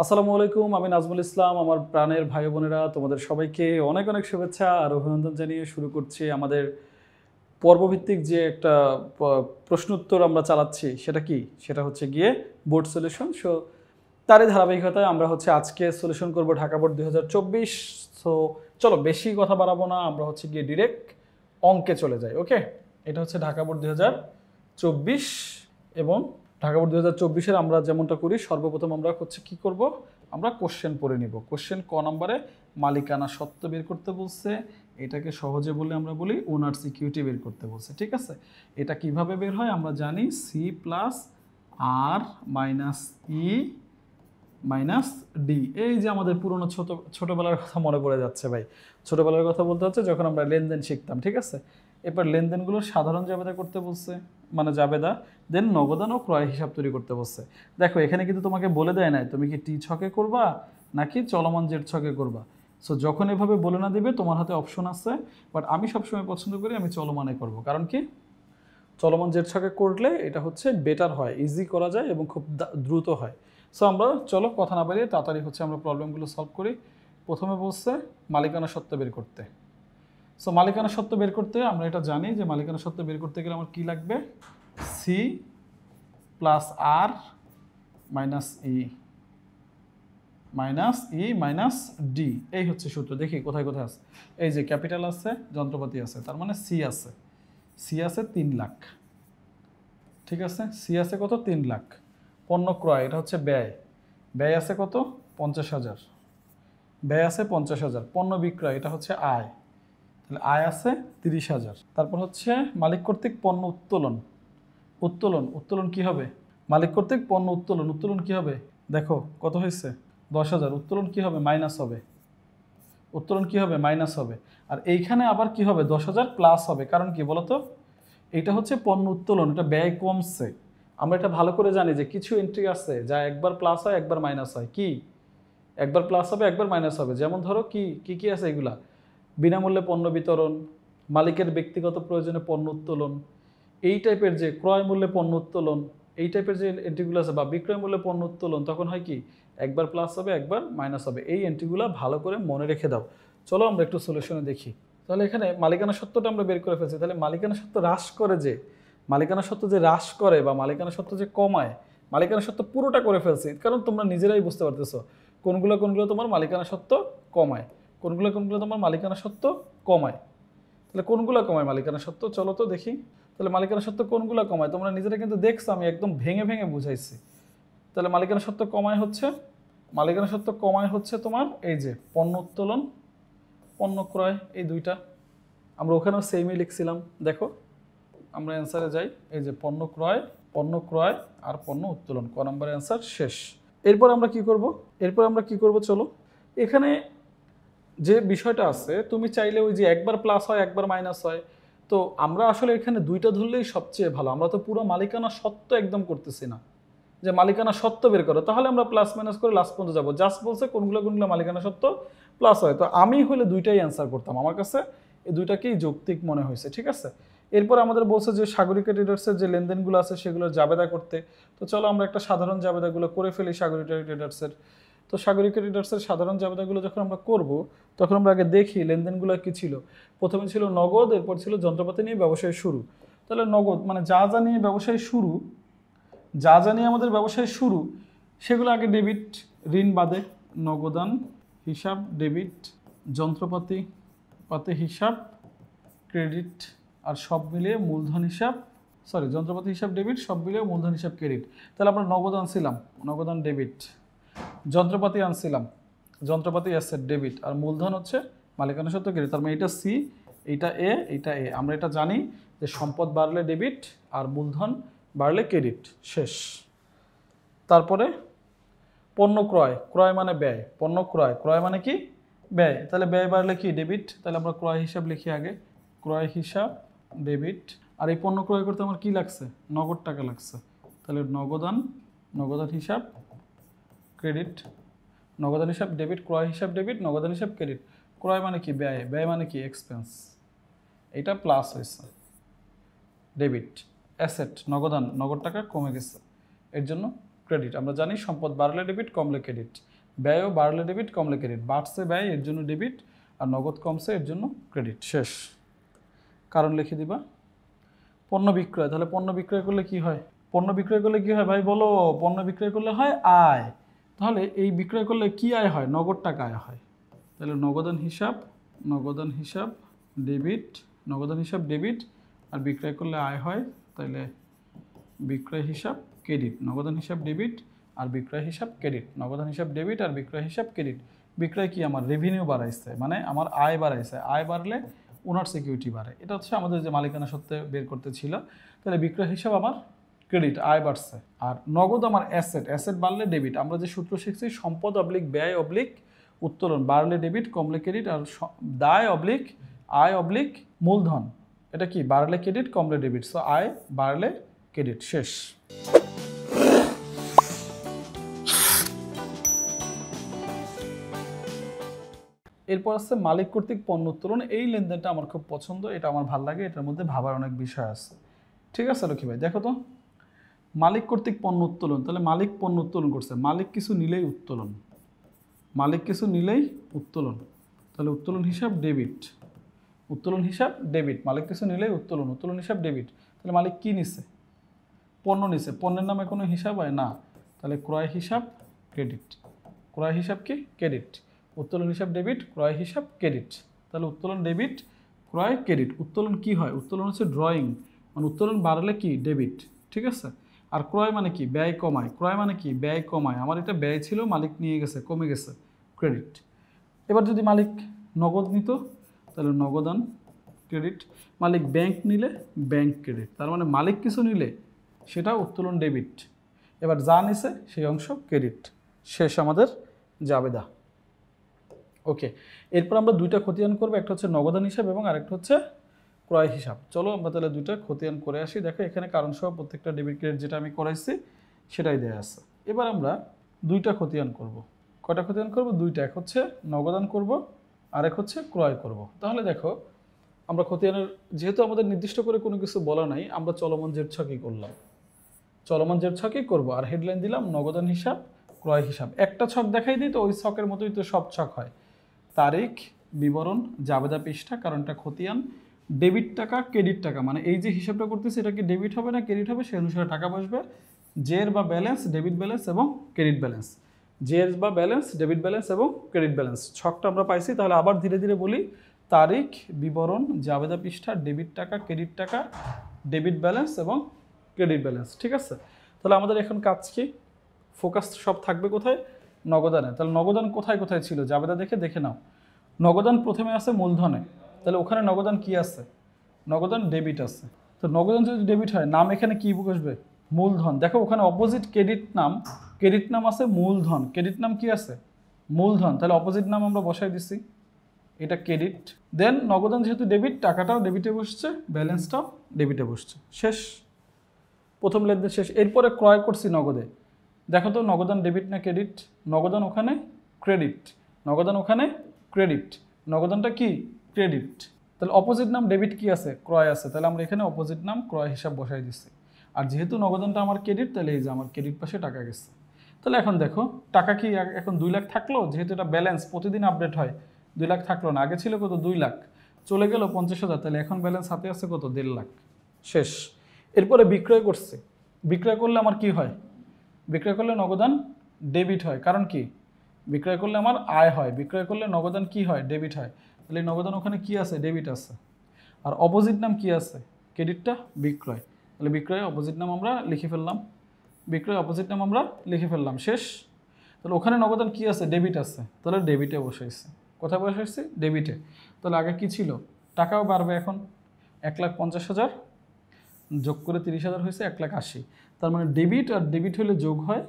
আসসালামু আলাইকুম, আমি নাজমুল ইসলাম। আমার প্রাণের ভাই বোনেরা, তোমাদের সবাইকে অনেক অনেক শুভেচ্ছা আর অভিনন্দন জানিয়ে শুরু করছি আমাদের পর্বভিত্তিক যে একটা প্রশ্ন উত্তর আমরা চালাচ্ছি। সেটা কি? সেটা হচ্ছে গিয়ে বোর্ড সলিউশন। তারই ধারাবাহিকতায় আমরা হচ্ছে আজকে সলিউশন করব ঢাকা বোর্ড 2024। সো চলো বেশি কথা বাড়াবো না, আমরা হচ্ছে গিয়ে ডিরেক্ট অঙ্কে চলে যাই। ওকে, এটা হচ্ছে ঢাকা বোর্ড 2024 এবং ঢাকা বোর্ড 2024-এর আমরা যেমনটা করি, সর্বপ্রথম আমরা হচ্ছে কি করব, আমরা কোশ্চেন পড়ে নিব। কোশ্চেন ক নম্বরে মালিকানা সত্ত্ব বের করতে বলছে। এটাকে সহজে বলে আমরা বলি ওনার্স ইকুইটি বের করতে বলছে। ঠিক আছে, এটা কিভাবে বের হয় আমরা জানি, সি প্লাস আর মাইনাস ই মাইনাস ডি। এই যে আমাদের পুরনো ছোটবেলার কথা মনে পড়ে যাচ্ছে ভাই। ছোটবেলার কথা বলতে হচ্ছে যখন আমরা লেনদেন শিখতাম। ঠিক আছে, এরপর লেনদেনগুলোর সাধারণ জাবেদা করতে বলছে, মানে জাবেদা, দেন নগদান ও ক্রয় হিসাব তৈরি করতে বলছে। দেখো এখানে কিন্তু তোমাকে বলে দেয় নাই তুমি কি টি ছকে করবা নাকি চলমান জেড ছকে করবা। সো যখন এভাবে বলে না দিবে তোমার হাতে অপশন আছে, বাট আমি সবসময় পছন্দ করি আমি চলমানে করব। কারণ কি, চলমান জেড ছকে করলে এটা হচ্ছে বেটার হয়, ইজি করা যায় এবং খুব দ্রুত হয়। সো আমরা চলো কথা না বাড়িয়ে তাড়াতাড়ি হচ্ছে আমরা প্রবলেমগুলো সলভ করি। প্রথমে বলছে মালিকানা সত্ত্ব বের করতে। সো মালিকানা সত্ত্ব বের করতে আমরা এটা জানি যে মালিকানা সত্ত্ব বের করতে গেলে আমার কি লাগবে, সি প্লাস আর মাইনাস ই মাইনাস ডি। এই হচ্ছে সূত্র। দেখি কোথায় কোথায় আছে। এই যে ক্যাপিটাল আছে, যন্ত্রপাতি আছে, তার মানে সি আছে। সি আছে 3 লাখ। ঠিক আছে, সি আছে কত, 3 লাখ। পণ্য ক্রয়, এটা হচ্ছে ব্যয়। ব্যয় আছে কত, 50,000। ব্যয় আছে 50,000। পণ্য বিক্রয়, এটা হচ্ছে আয়। তাহলে আয় আছে 30,000। তারপর হচ্ছে মালিক কর্তৃক পণ্য উত্তোলন। উত্তোলন কি হবে, মালিক কর্তৃক পণ্য উত্তোলন কি হবে, দেখো কত হয়েছে, 10,000। উত্তোলন কি হবে, মাইনাস হবে। উত্তোলন কি হবে, মাইনাস হবে। আর এইখানে আবার কি হবে, 10,000 প্লাস হবে। কারণ কি বলতো, এটা হচ্ছে পণ্য উত্তোলন, এটা ব্যয় কমছে। আমরা এটা ভালো করে জানি যে কিছু এন্ট্রি আছে যা একবার প্লাস হয় একবার মাইনাস হয়। কি, একবার প্লাস হবে একবার মাইনাস হবে। যেমন ধরো কি কি কি আছে এগুলা, বিনামূল্যে পণ্য বিতরণ, মালিকের ব্যক্তিগত প্রয়োজনে পণ্য উত্তোলন, এই টাইপের যে ক্রয় মূল্যে পণ্য উত্তোলন, এই টাইপের যে এন্ট্রিগুলো আছে, বা বিক্রয় মূল্যে পণ্য উত্তোলন, তখন হয় কি একবার প্লাস হবে একবার মাইনাস হবে। এই এন্ট্রিগুলো ভালো করে মনে রেখে দাও। চলো আমরা একটু সলিউশনে দেখি। তাহলে এখানে মালিকানা সত্ত্বটা আমরা বের করে ফেলছি। তাহলে মালিকানা সত্ত্ব হ্রাস করে, যে মালিকানা সত্ত্ব যে হ্রাস করে বা মালিকানা সত্ত্ব যে কমায়, মালিকানা সত্ত্ব পুরোটা করে ফেলছি। কারণ তোমরা নিজেরাই বুঝতে পারতেছো কোনগুলো কোনগুলো তোমার মালিকানা সত্ত্ব কমায়, কোনগুলো কোনগুলো তোমার মালিকানা সত্ত্ব কমায়। তাহলে কোনগুলো কমায় মালিকানা সত্ত্ব, চলো তো দেখি। তাহলে মালিকানা সত্ত্ব কোনগুলো কমায় তোমরা নিজেরা কিন্তু দেখছো, আমি একদম ভেঙে ভেঙে বুঝাইছি। তাহলে মালিকানা সত্ত্ব কমায় হচ্ছে তোমার এই যে পণ্য উত্তোলন, পণ্য ক্রয়, এই দুইটা। আমরা ওখানেও সেমই লিখছিলাম। দেখো আমরা অ্যান্সারে যাই, এই যে পণ্য ক্রয় আর পণ্য উত্তোলন, ক নম্বরের অ্যান্সার শেষ। এরপর আমরা কি করব, চলো। এখানে যে বিষয়টা আছে, তুমি চাইলে ওই যে একবার প্লাস হয় একবার মাইনাস হয়, তো আমরা আসলে এখানে দুইটা ধরলেই সবচেয়ে ভালো। আমরা তো পুরো মালিকানা সত্ত্ব একদম করতেছি না যে মালিকানা সত্ত্ব বের করো, তাহলে আমরা প্লাস মাইনাস করে লাস্ট পর্যন্ত যাবো। জাস্ট বলছে কোনগুলো কোনগুলো মালিকানা সত্ত্ব প্লাস হয়। তো আমি হলে দুইটাই অ্যান্সার করতাম, আমার কাছে এই দুইটাকেই যৌক্তিক মনে হয়েছে। ঠিক আছে, এরপর আমাদের বলছে যে সাগরিকা ট্রেডার্সের যে লেনদেনগুলো আছে সেগুলোর জাবেদা করতে। তো চলো আমরা একটা সাধারণ জাবেদাগুলো করে ফেলি সাগরিকা ট্রেডার্সের। তো সাগরিকা ট্রেডার্সের সাধারণ জাবেদাগুলো যখন আমরা করব, তখন আমরা আগে দেখি লেনদেনগুলো কি ছিল। প্রথমে ছিল নগদ, এরপর ছিল যন্ত্রপাতি নিয়ে ব্যবসায় শুরু। তাহলে নগদ মানে যা যা নিয়ে ব্যবসায় শুরু, আমাদের ব্যবসায় শুরু, সেগুলো আগে ডেবিট, ঋণ বাদে নগদান হিসাব ডেবিট, যন্ত্রপাতি হিসাব ক্রেডিট, আর সব মিলিয়ে মূলধন হিসাব, যন্ত্রপাতি হিসাব ডেবিট, সব মিলিয়ে মূলধন হিসাব ক্রেডিট। তাহলে আমরা নগদ আনছিলাম, নগদান ডেবিট, যন্ত্রপাতি আনছিলাম, যন্ত্রপাতি অ্যাসেট ডেবিট, আর মূলধন হচ্ছে মালিকানা সত্ত্ব ক্রেডিট। তার মানে এটা সি, এইটা এ। আমরা এটা জানি যে সম্পদ বাড়লে ডেবিট আর মূলধন বাড়লে ক্রেডিট, শেষ। তারপরে পণ্য ক্রয়, ক্রয় মানে ব্যয়, পণ্য ক্রয়, ক্রয় মানে কি ব্যয়। তাহলে ব্যয় বাড়লে কি ডেবিট, তাহলে আমরা ক্রয় হিসাব লিখি আগে, ক্রয় হিসাব ডেবিট। আর এই পণ্য ক্রয় করতে আমার কি লাগছে, নগদ টাকা লাগছে। তাহলে নগদান হিসাব ক্রেডিট, নগদান হিসাব ডেবিট, ক্রয় হিসাব ডেবিট, নগদান হিসাব ক্রেডিট। ক্রয় মানে কি ব্যয়, ব্যয় মানে কি এক্সপেন্স, এটা প্লাস হয়েছে। ডেবিট অ্যাসেট নগদান, নগদ টাকা কমে গেছে, এর জন্য ক্রেডিট। আমরা জানি সম্পদ বাড়লে ডেবিট, কমলে ক্রেডিট। ব্যয়ও বাড়লে ডেবিট, কমলে ক্রেডিট। বাড়ছে ব্যয়, এর জন্য ডেবিট, আর নগদ কমছে, এর জন্য ক্রেডিট। শেষ। কারণ লিখে দিবা। পণ্য বিক্রয়, তাহলে পণ্য বিক্রয় করলে কি হয়? পণ্য বিক্রয় করলে কি হয় ভাই বলো? পণ্য বিক্রয় করলে হয় আয়। তাহলে এই বিক্রয় করলে কি আয় হয়? নগদ টাকা আয় হয়। তাহলে নগদান হিসাব ডেবিট, নগদান হিসাব ডেবিট, আর বিক্রয় করলে আয় হয়, তাহলে বিক্রয় হিসাব ক্রেডিট। নগদান হিসাব ডেবিট আর বিক্রয় হিসাব ক্রেডিট। নগদান হিসাব ডেবিট আর বিক্রয় হিসাব ক্রেডিট। বিক্রয় কি? আমার রেভিনিউ বাড়াইছে, মানে আমার আয় বাড়াইছে। আয় বাড়লে ওনার সিকিউরিটি বাড়ে। এটা হচ্ছে আমাদের যে মালিকানা সত্ত্বে বের করতে ছিল। তাহলে বিক্রয় হিসাব আমার ক্রেডিট, আয় বাড়ছে। আর নগদ আমার অ্যাসেট, অ্যাসেট বাড়লে ডেবিট। আমরা যে সূত্র শিখছি সম্পদ অবলিক ব্যয় অবলিক উত্তোলন, বাড়লে ডেবিট, কমলে ক্রেডিট, আর দায় অবলিক আয় অবলিক মূলধন, এটা কি? বাড়লে ক্রেডিট, কমলে ডেবিট। সো আয় বাড়লে ক্রেডিট। শেষ। এরপর আছে মালিক কর্তৃক পণ্য উত্তোলন। এই লেনদেনটা আমার খুব পছন্দ, এটা আমার ভালো লাগে। এটার মধ্যে ভাবার অনেক বিষয় আছে। ঠিক আছে লক্ষ্মী ভাই, দেখো তো মালিক কর্তৃক পণ্য উত্তোলন। তাহলে মালিক পণ্য উত্তোলন করছে, মালিক কিছু নিলেই উত্তোলন, মালিক কিছু নিলেই উত্তোলন। তাহলে উত্তোলন হিসাব ডেবিট, উত্তোলন হিসাব ডেবিট। মালিক কিছু নিলেই উত্তোলন, উত্তোলন হিসাব ডেবিট। তাহলে মালিক কি নিছে? পণ্য নিছে। পণ্যের নামে কোনো হিসাব হয় না, তাহলে ক্রয় হিসাব ক্রেডিট। ক্রয় হিসাব কি? ক্রেডিট। উত্তোলন হিসাব ডেবিট, ক্রয় হিসাব ক্রেডিট। তাহলে উত্তোলন ডেবিট, ক্রয় ক্রেডিট। উত্তোলন কি হয়? উত্তোলন হচ্ছে ড্রয়িং, মানে উত্তোলন বাড়লে কি? ডেবিট। ঠিক আছে। আর ক্রয় মানে কি? ব্যয় কমায়। ক্রয় মানে কি? ব্যয় কমায়। আমার এটা ব্যয় ছিল, মালিক নিয়ে গেছে, কমে গেছে, ক্রেডিট। এবার যদি মালিক নগদ নিত, তাহলে নগদান ক্রেডিট। মালিক ব্যাংক নিলে ব্যাংক ক্রেডিট। তার মানে মালিক কিছু নিলে সেটা উত্তোলন ডেবিট। এবার যা নিছে সেই অংশ ক্রেডিট। শেষ আমাদের জাবেদা। ওকে, এরপর আমরা দুইটা খতিয়ান করবো, একটা হচ্ছে নগদান হিসাব এবং আরেকটা হচ্ছে ক্রয় হিসাব। চলো আমরা তাহলে দুইটা খতিয়ান করে আসি। দেখো এখানে কারণ সহ প্রত্যেকটা ডেবিট ক্রেডিট যেটা আমি করাইছি সেটাই দেয়া আছে। এবার আমরা দুইটা খতিয়ান করব। কয়টা খতিয়ান করব? দুইটা। এক হচ্ছে নগদান করব, আরেক হচ্ছে ক্রয় করব। তাহলে দেখো আমরা খতিয়ানের, যেহেতু আমাদের নির্দিষ্ট করে কোনো কিছু বলা নাই, আমরা চলমান জের ছকই করলাম, চলমান জের ছকই করব। আর হেডলাইন দিলাম নগদান হিসাব, ক্রয় হিসাব। একটা ছক দেখাই দিই তো ওই ছকের মতোই তো সব ছক হয়। তারিখ, বিবরণ, জাবেদা পৃষ্ঠা, কারণ এটা খতিয়ান। ডেবিট টাকা, ক্রেডিট টাকা, মানে এই যে হিসাবটা করতেছি এটা কি ডেবিট হবে না ক্রেডিট হবে, সেই অনুসারে টাকা বসবে। জের বা ব্যালেন্স, ডেবিট ব্যালেন্স এবং ক্রেডিট ব্যালেন্স। জের বা ব্যালেন্স, ডেবিট ব্যালেন্স এবং ক্রেডিট ব্যালেন্স। ছকটা আমরা পাইছি। তাহলে আবার ধীরে ধীরে বলি। তারিখ, বিবরণ, জাবেদা পৃষ্ঠা, ডেবিট টাকা, ক্রেডিট টাকা, ডেবিট ব্যালেন্স এবং ক্রেডিট ব্যালেন্স। ঠিক আছে। তাহলে আমাদের এখন কাজ কি? ফোকাস সব থাকবে কোথায়? নগদানে। তাহলে নগদান কোথায় কোথায় ছিল? জাবেদা দেখে নাও। নগদান প্রথমে আছে মূলধনে, তাহলে ওখানে নগদান কি আছে? নগদান ডেবিট আছে। তো নগদান যদি ডেবিট হয়, নাম এখানে কি বসবে? মূলধন। দেখো ওখানে অপোজিট ক্রেডিট নাম, ক্রেডিট নাম আছে মূলধন, ক্রেডিট নাম কি আছে? মূলধন। তাহলে অপোজিট নাম আমরা বসাই দিছি, এটা ক্রেডিট। দেন নগদান যেহেতু ডেবিট, টাকাটাও ডেবিটে বসছে, ব্যালেন্সটাও ডেবিটে বসছে। শেষ, প্রথম লেনদেন শেষ। এরপরে ক্রয় করছি নগদে। দেখো তো নগদান ডেবিট না ক্রেডিট? নগদান ওখানে ক্রেডিট, নগদান ওখানে ক্রেডিট, নগদানটা কি? ক্রেডিট। তাহলে অপোজিট নাম ডেবিট কি আছে? ক্রয় আছে। তাহলে আমরা এখানে অপোজিট নাম ক্রয় হিসাব বসাই দিচ্ছি। আর যেহেতু নগদানটা আমার ক্রেডিট, তাহলে এই যে আমার ক্রেডিট পাশে টাকা গেছে। তাহলে এখন দেখো টাকা কি এখন 2 লাখ থাকলো, যেহেতু এটা ব্যালেন্স প্রতিদিন আপডেট হয়। 2 লাখ থাকলো না, আগে ছিল কত? 2 লাখ, চলে গেল 50,000। তাহলে এখন ব্যালেন্স হাতে আছে কত? 1.5 লাখ। শেষ। এরপরে বিক্রয় করছে। বিক্রয় করলে আমার কি হয়? বিক্রয় করলে নগদান ডেবিট হয়। কারণ কি? বিক্রয় করলে আমার আয় হয়, বিক্রয় করলে নগদান কি হয়? ডেবিট হয়। তাহলে নগদান ওখানে কি আছে? ডেবিট আছে। আর অপোজিট নাম কি আছে? ক্রেডিটটা বিক্রয়। তাহলে বিক্রয় অপোজিট নাম আমরা লিখে ফেললাম, বিক্রয় অপোজিট নাম আমরা লিখে ফেললাম। শেষ। তাহলে ওখানে নগদান কি আছে? ডেবিট আছে। তাহলে ডেবিটে বসাইছে। কোথায় বসাইছে? ডেবিটে। তাহলে আগে কি ছিল? টাকাও বাড়বে এখন। 1,50,000 যোগ করে 30,000 হয়েছে 1,80,000। তার মানে ডেবিট আর ডেবিট হলে যোগ হয়,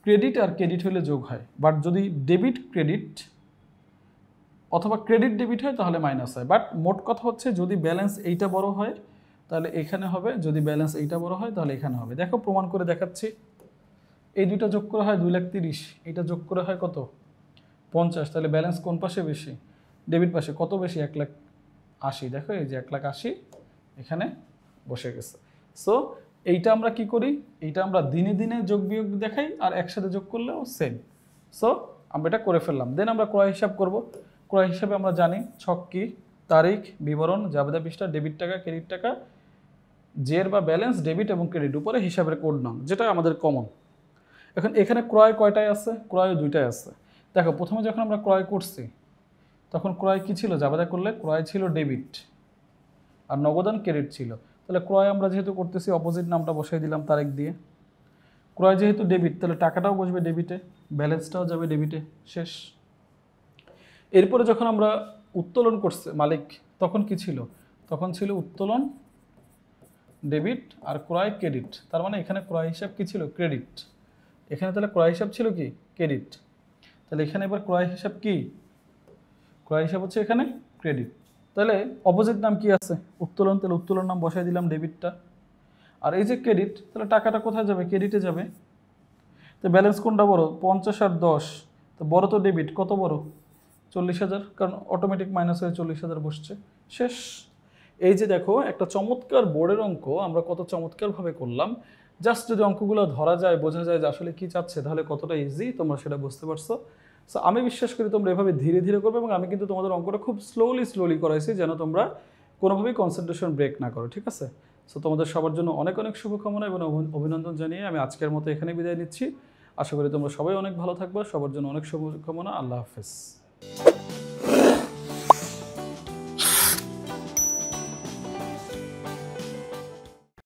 ক্রেডিট আর ক্রেডিট হলে যোগ হয়। বাট যদি ডেবিট ক্রেডিট অথবা ক্রেডিট ডেবিট হয় তাহলে মাইনাস হয়। বাট মোট কথা হচ্ছে যদি ব্যালেন্স এইটা বড় হয় তাহলে এখানে হবে, যদি ব্যালেন্স এইটা বড় হয় তাহলে এখানে হবে। দেখো প্রমাণ করে দেখাচ্ছি। এই দুইটা যোগ করে হয় 2,30,000, এটা যোগ করে হয় কত? 50। তাহলে ব্যালেন্স কোন পাশে বেশি? ডেবিট পাশে। কত বেশি? 1,80,000। দেখো এই যে 1,80,000 এখানে বসে গেছে। সো এইটা আমরা কি করি, এইটা আমরা দিনে দিনে যোগ বিয়োগ দেখাই, আর একসাথে যোগ করলেও সেম। সো আমরা এটা করে ফেললাম। দেন আমরা ক্রয় হিসাব করব। ক্রয় হিসাবে আমরা জানি ছক কি, তারিখ, বিবরণ, জাবেদা পৃষ্ঠা, ডেবিট টাকা, ক্রেডিট টাকা, জের বা ব্যালেন্স, ডেবিট এবং ক্রেডিট, উপরে হিসাবের কোড নং, যেটা আমাদের কমন। এখন এখানে ক্রয় কয়টায় আছে? ক্রয় দুইটাই আছে। দেখো প্রথমে যখন আমরা ক্রয় করছি তখন ক্রয় কি ছিল? জাবেদা করলে ক্রয় ছিল ডেবিট আর নগদান ক্রেডিট ছিল। তাহলে ক্রয় আমরা যেহেতু করতেছি অপোজিট নামটা বসাই দিলাম তারিখ দিয়ে। ক্রয় যেহেতু ডেবিট তাহলে টাকাটাও বসবে ডেবিটে, ব্যালেন্সটাও যাবে ডেবিটে, শেষ। এরপরে যখন আমরা উত্তোলন করছে মালিক, তখন কি ছিল? তখন ছিল উত্তোলন ডেবিট আর ক্রয় ক্রেডিট। তার মানে এখানে ক্রয় হিসাব কি ছিল? ক্রেডিট। এখানে তাহলে ক্রয় হিসাব ছিল কি? ক্রেডিট। তাহলে এখানে এবার ক্রয় হিসাব কি? ক্রয় হিসাব হচ্ছে এখানে ক্রেডিট। তাহলে অপোজিট নাম কি আছে? উত্তোলন, তাহলে উত্তোলন নাম বসাই দিলাম ডেবিটটা। আর এই যে ক্রেডিট, তাহলে টাকাটা কোথায় যাবে? ক্রেডিটে যাবে। তো ব্যালেন্স কোনটা বড়? 50 আর 10। তো বড় তো ডেবিট, কত বড়? 40,000, কারণ অটোমেটিক মাইনাস হয়ে 40,000 বসছে, শেষ। এই যে দেখো একটা চমৎকার বোর্ডের অঙ্ক আমরা কত চমৎকারভাবে করলাম। জাস্ট যদি অঙ্কগুলো ধরা যায়, বোঝা যায় যে আসলে কি চাচ্ছে, তাহলে কতটা ইজি তোমরা সেটা বুঝতে পারছো। সো আমি বিশ্বাস করি তোমরা এভাবে ধীরে ধীরে করবে, এবং আমি কিন্তু তোমাদের অঙ্কটা খুব স্লোলি করাইছি যেন তোমরা কোনোভাবেই কনসেন্ট্রেশন ব্রেক না করো, ঠিক আছে? সো তোমাদের সবার জন্য অনেক অনেক শুভকামনা এবং অভিনন্দন জানিয়ে আমি আজকের মতো এখানে বিদায় নিচ্ছি। আশা করি তোমরা সবাই অনেক ভালো থাকবে। সবার জন্য অনেক শুভকামনা। আল্লাহ হাফেজ।